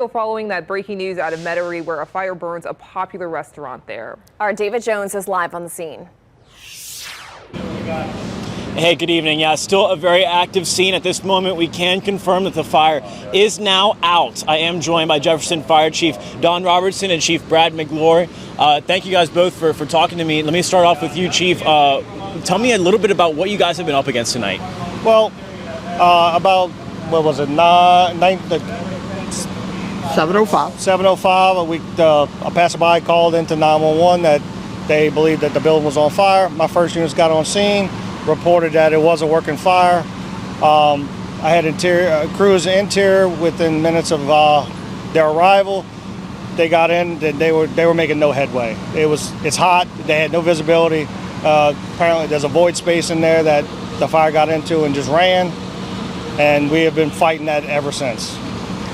So following that breaking news out of Metairie, where a fire burns a popular restaurant there. Our David Jones is live on the scene. Hey, good evening. Yeah, still a very active scene at this moment. We can confirm that the fire is now out. I am joined by Jefferson Fire Chief Don Robertson and Chief Brad McGlory. Thank you guys both for talking to me. Let me start off with you, Chief. Tell me a little bit about what you guys have been up against tonight. Well, about, what was it, 7:05. 7:05, a passerby called into 911 that they believed that the building was on fire. My first units got on scene, reported that it was a working fire. I had crews interior within minutes of their arrival. They got in, they were making no headway. It's hot, they had no visibility. Apparently there's a void space in there that the fire got into and just ran, and we have been fighting that ever since.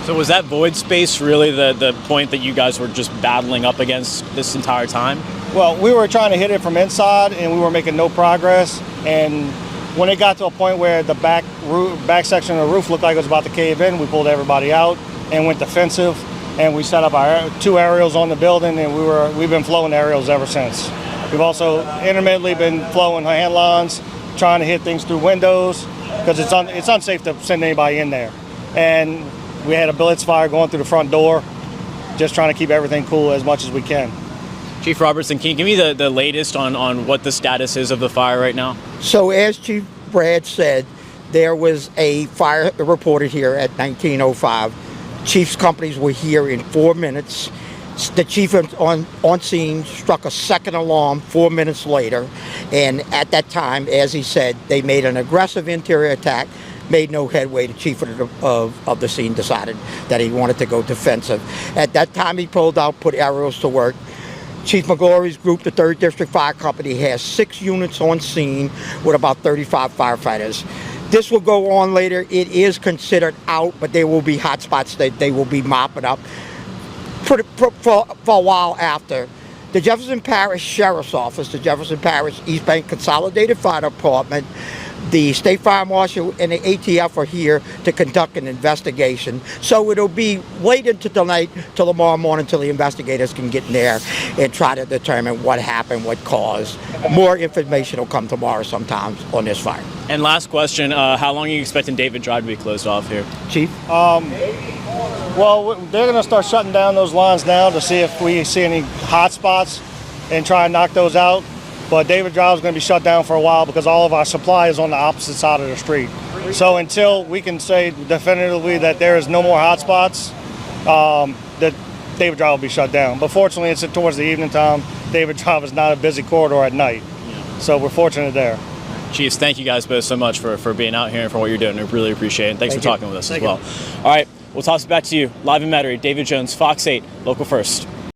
So was that void space really the point that you guys were just battling up against this entire time? Well, we were trying to hit it from inside, and we were making no progress. And when it got to a point where the back section of the roof looked like it was about to cave in, we pulled everybody out and went defensive. And we set up our 2 aerials on the building, and we've been flowing aerials ever since. We've also intermittently been flowing hand lines, trying to hit things through windows, because it's unsafe to send anybody in there. And we had a blitz fire going through the front door, just trying to keep everything cool as much as we can. Chief Robertson, can you give me the latest on what the status is of the fire right now? So as Chief Brad said, there was a fire reported here at 19:05. Chief's companies were here in 4 minutes. The chief on scene struck a second alarm 4 minutes later, and at that time, as he said, they made an aggressive interior attack, made no headway. The chief of the scene decided that he wanted to go defensive. At that time, he pulled out, put aerials to work. Chief McGlory's group, the 3rd District Fire Company, has 6 units on scene with about 35 firefighters. This will go on later. It is considered out, but there will be hot spots that they will be mopping up for a while after. The Jefferson Parish Sheriff's Office, the Jefferson Parish East Bank Consolidated Fire Department, the State Fire Marshal and the ATF are here to conduct an investigation. So it'll be late into the night till tomorrow morning till the investigators can get in there and try to determine what happened, what caused. More information will come tomorrow sometime on this fire. And last question, how long are you expecting David Drive to be closed off here? Chief? Well, they're going to start shutting down those lines now to see if we see any hot spots and try and knock those out. But David Drive is going to be shut down for a while because all of our supply is on the opposite side of the street. So until we can say definitively that there is no more hot spots, that David Drive will be shut down. But fortunately, it's towards the evening time. David Drive is not a busy corridor at night. So we're fortunate there. Chiefs, thank you guys both so much for being out here and for what you're doing. We really appreciate it. And thanks for talking with us as well. All right, we'll toss it back to you. Live in Metairie, David Jones, Fox 8, Local First.